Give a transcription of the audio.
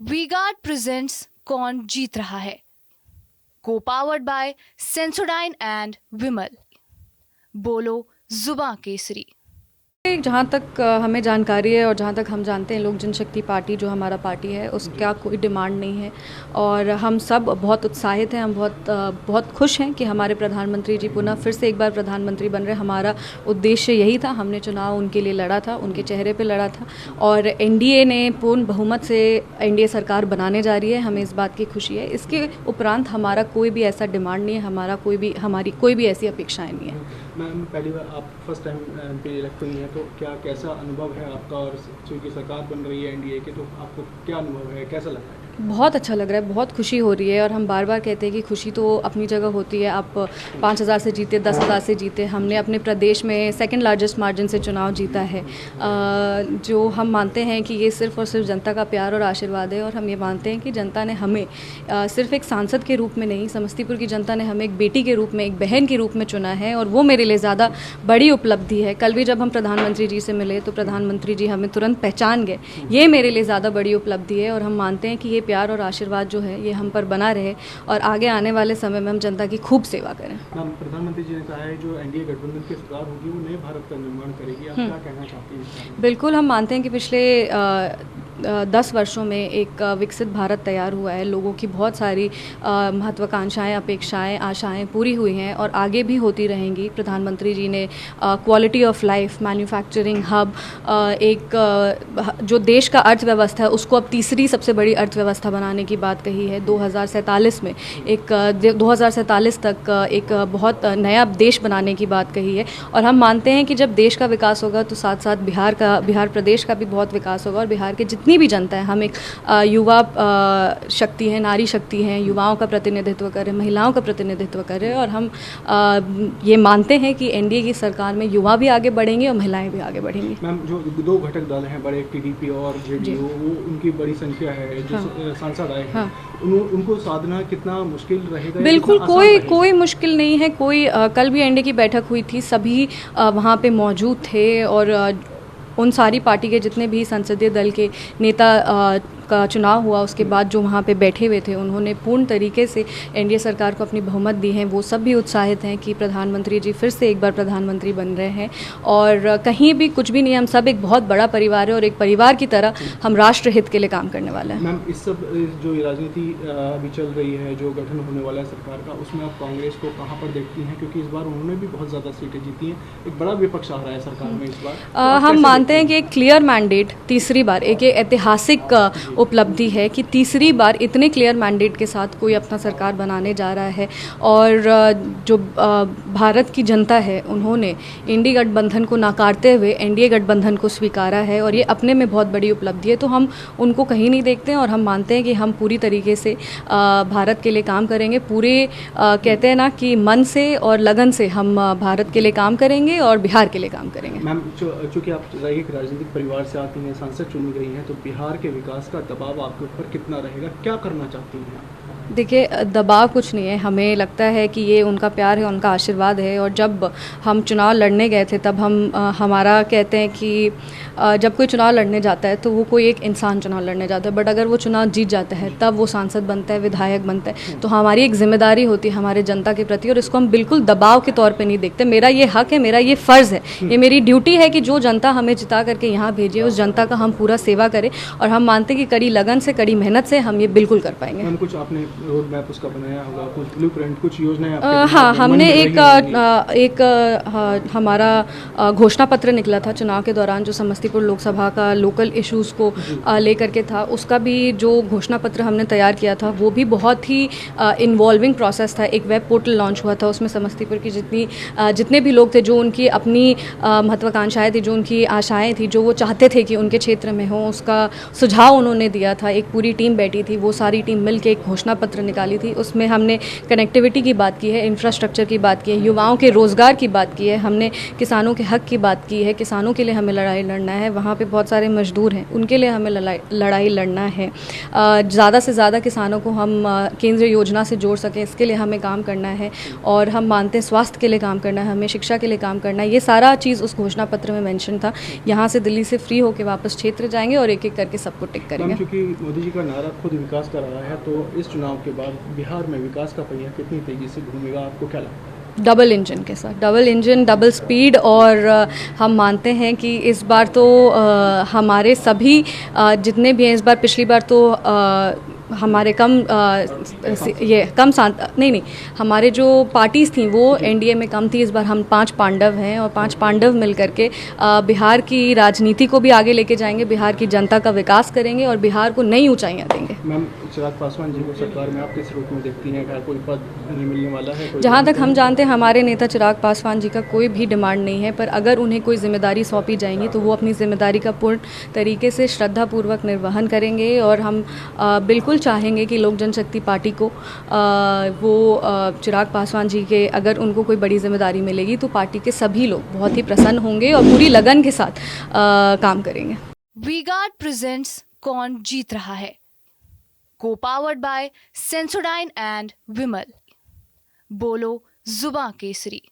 V-Guard presents कौन जीत रहा है, को पावर्ड बाय सेंसोडाइन एंड विमल। बोलो जुबां केसरी। जहाँ तक हमें जानकारी है और जहाँ तक हम जानते हैं, लोक जनशक्ति पार्टी जो हमारा पार्टी है उसका कोई डिमांड नहीं है और हम सब बहुत उत्साहित हैं। हम बहुत खुश हैं कि हमारे प्रधानमंत्री जी पुनः फिर से एक बार प्रधानमंत्री बन रहे। हमारा उद्देश्य यही था, हमने चुनाव उनके लिए लड़ा था, उनके चेहरे पे लड़ा था और एनडीए ने पूर्ण बहुमत से एनडीए सरकार बनाने जा रही है। हमें इस बात की खुशी है। इसके उपरांत हमारा कोई भी ऐसा डिमांड नहीं है, हमारी कोई भी ऐसी अपेक्षाएँ नहीं है। मैम, पहली बार आप फर्स्ट टाइम एमपी इलेक्ट हुई हैं, तो कैसा अनुभव है आपका? और चूँकि सरकार बन रही है एनडीए की, तो आपको क्या अनुभव है, कैसा लग रहा है? बहुत अच्छा लग रहा है, बहुत खुशी हो रही है और हम बार बार कहते हैं कि खुशी तो अपनी जगह होती है। आप 5,000 से जीते, 10,000 से जीते, हमने अपने प्रदेश में सेकंड लार्जेस्ट मार्जिन से चुनाव जीता है। जो हम मानते हैं कि ये सिर्फ़ और सिर्फ जनता का प्यार और आशीर्वाद है और हम ये मानते हैं कि जनता ने हमें सिर्फ एक सांसद के रूप में नहीं, समस्तीपुर की जनता ने हमें एक बेटी के रूप में, एक बहन के रूप में चुना है और वो मेरे लिए ज़्यादा बड़ी उपलब्धि है। कल भी जब हम प्रधानमंत्री जी से मिले तो प्रधानमंत्री जी हमें तुरंत पहचान गए। ये मेरे लिए ज़्यादा बड़ी उपलब्धि है और हम मानते हैं कि ये प्यार और आशीर्वाद जो है ये हम पर बना रहे और आगे आने वाले समय में हम जनता की खूब सेवा करें। मैम, प्रधानमंत्री जी ने कहा है जो एनडीए गठबंधन की सरकार होगी वो नए भारत का निर्माण करेगी। आप क्या कहना चाहती हैं? बिल्कुल, हम मानते हैं कि पिछले 10 वर्षों में एक विकसित भारत तैयार हुआ है। लोगों की बहुत सारी महत्वाकांक्षाएं, अपेक्षाएं, आशाएं पूरी हुई हैं और आगे भी होती रहेंगी। प्रधानमंत्री जी ने quality of life, manufacturing hub, जो देश का अर्थव्यवस्था है उसको अब तीसरी सबसे बड़ी अर्थव्यवस्था बनाने की बात कही है। 2047 में 2047 तक एक बहुत नया देश बनाने की बात कही है और हम मानते हैं कि जब देश का विकास होगा तो साथ साथ बिहार प्रदेश का भी बहुत विकास होगा और बिहार के जितनी भी जनता है, हम एक युवा शक्ति है, नारी शक्ति है, युवाओं का प्रतिनिधित्व करें, महिलाओं का प्रतिनिधित्व करें और हम ये मानते हैं कि एनडीए की सरकार में युवा भी आगे बढ़ेंगे और महिलाएं भी आगे बढ़ेंगी। मैम, जो दो घटक दल हैं बड़े, टीडीपी और जेडीयू, वो उनकी बड़ी संख्या है जो सांसद आए हैं, उनको साधना कितना मुश्किल रहेगा? बिल्कुल, कोई मुश्किल नहीं है। कल भी एनडीए की बैठक हुई थी, सभी वहाँ पे मौजूद थे और उन सारी पार्टी के जितने भी संसदीय दल के नेता का चुनाव हुआ उसके बाद जो वहाँ पे बैठे हुए थे उन्होंने पूर्ण तरीके से एनडीए सरकार को अपनी बहुमत दी है। वो सब भी उत्साहित हैं कि प्रधानमंत्री जी फिर से एक बार प्रधानमंत्री बन रहे हैं और कहीं भी कुछ भी नहीं है। हम सब एक बहुत बड़ा परिवार है और एक परिवार की तरह हम राष्ट्र हित के लिए काम करने वाले हैं। मैम, इस सब जो राजनीति अभी चल रही है, जो गठन होने वाला है सरकार का, उसमें आप कांग्रेस को कहाँ पर देखती हैं? क्योंकि इस बार उन्होंने भी बहुत ज़्यादा सीटें जीती हैं, एक बड़ा विपक्ष आ रहा है सरकार में इस बार। हम मानते हैं कि एक क्लियर मैंडेट, तीसरी बार एक ऐतिहासिक उपलब्धि है कि तीसरी बार इतने क्लियर मैंडेट के साथ कोई अपना सरकार बनाने जा रहा है और जो भारत की जनता है उन्होंने इंडी गठबंधन को नकारते हुए एनडीए गठबंधन को स्वीकारा है और ये अपने में बहुत बड़ी उपलब्धि है। तो हम उनको कहीं नहीं देखते हैं और हम मानते हैं कि हम पूरी तरीके से भारत के लिए काम करेंगे। पूरे कहते हैं ना कि मन से और लगन से हम भारत के लिए काम करेंगे और बिहार के लिए काम करेंगे। मैम, चूँकि आप एक राजनीतिक परिवार से आती हैं, सांसद चुनी गई हैं, तो बिहार के विकास का दबाव आपके ऊपर कितना रहेगा? क्या करना चाहती हैं? देखिए, दबाव कुछ नहीं है। हमें लगता है कि ये उनका प्यार है, उनका आशीर्वाद है और जब हम चुनाव लड़ने गए थे तब हमारा कहते हैं कि जब कोई चुनाव लड़ने जाता है तो वो कोई एक इंसान चुनाव लड़ने जाता है, बट अगर वो चुनाव जीत जाता है तब वो सांसद बनता है, विधायक बनता है। तो हमारी एक जिम्मेदारी होती है हमारे जनता के प्रति और इसको हम बिल्कुल दबाव के तौर पर नहीं देखते। मेरा ये हक है, मेरा ये फ़र्ज़ है, ये मेरी ड्यूटी है कि जो जनता हमें जिता करके यहाँ भेजे उस जनता का हम पूरा सेवा करें और हम मानते हैं कि कड़ी लगन से, कड़ी मेहनत से हम ये बिल्कुल कर पाएंगे। कुछ आपने रोड मैप उसका बनाया होगा, कुछ ब्लूप्रिंट, कुछ योजनाएं? हाँ, हमने हमारा घोषणा पत्र निकला था चुनाव के दौरान जो समस्तीपुर लोकसभा का लोकल इश्यूज़ को लेकर के था। उसका भी जो घोषणा पत्र हमने तैयार किया था वो भी बहुत ही इन्वॉल्विंग प्रोसेस था। एक वेब पोर्टल लॉन्च हुआ था, उसमें समस्तीपुर की जितने भी लोग थे, जो उनकी अपनी महत्वाकांक्षाएँ थी, जो उनकी आशाएँ थी, जो वो चाहते थे कि उनके क्षेत्र में हो, उसका सुझाव उन्होंने दिया था। एक पूरी टीम बैठी थी, वो सारी टीम मिल के एक घोषणा पत्र निकाली थी, उसमें हमने कनेक्टिविटी की बात की है, इंफ्रास्ट्रक्चर की बात की है, युवाओं के रोज़गार की बात की है, हमने किसानों के हक़ की बात की है, किसानों के लिए हमें लड़ाई लड़ना है। वहाँ पे बहुत सारे मजदूर हैं, उनके लिए हमें लड़ाई लड़ना है। ज़्यादा से ज़्यादा किसानों को हम केंद्रीय योजना से जोड़ सकें, इसके लिए हमें काम करना है। और हम मानते हैं स्वास्थ्य के लिए काम करना है, हमें शिक्षा के लिए काम करना है। ये सारा चीज़ उस घोषणा पत्र में मेंशन था। यहाँ से दिल्ली से फ्री होकर वापस क्षेत्र जाएंगे और एक एक करके सबको टिक करेंगे। क्योंकि मोदी जी का नारा खुद विकास का रहा है, तो इस चुनाव के बाद बिहार में विकास का पहिया कितनी तेजी से घूमेगा, आपको क्या लगता है? डबल इंजन के साथ, डबल इंजन, डबल स्पीड। और हम मानते हैं कि इस बार तो हमारे सभी जितने भी हैं, इस बार पिछली बार तो हमारे नहीं, हमारे जो पार्टीज़ थी वो एनडीए में कम थी। इस बार हम 5 पांडव हैं और 5 पांडव मिल करके बिहार की राजनीति को भी आगे लेके जाएंगे, बिहार की जनता का विकास करेंगे और बिहार को नई ऊंचाइयां देंगे। मैम, चिराग पासवान जी को सरकार में आप किस रूप में देखती हैं? क्या कोई पद नहीं मिलने वाला है? जहाँ तक हम जानते हैं हमारे नेता चिराग पासवान जी का कोई भी डिमांड नहीं है, पर अगर उन्हें कोई जिम्मेदारी सौंपी जाएंगी तो वो अपनी जिम्मेदारी का पूर्ण तरीके से श्रद्धापूर्वक निर्वहन करेंगे। और हम बिल्कुल चाहेंगे कि लोक जनशक्ति पार्टी को चिराग पासवान जी के अगर उनको कोई बड़ी जिम्मेदारी मिलेगी तो पार्टी के सभी लोग बहुत ही प्रसन्न होंगे और पूरी लगन के साथ काम करेंगे। वी-गार्ड प्रेजेंट्स कौन जीत रहा है, को पावर्ड बाय सेंसोडाइन एंड विमल। बोलो जुबां केसरी।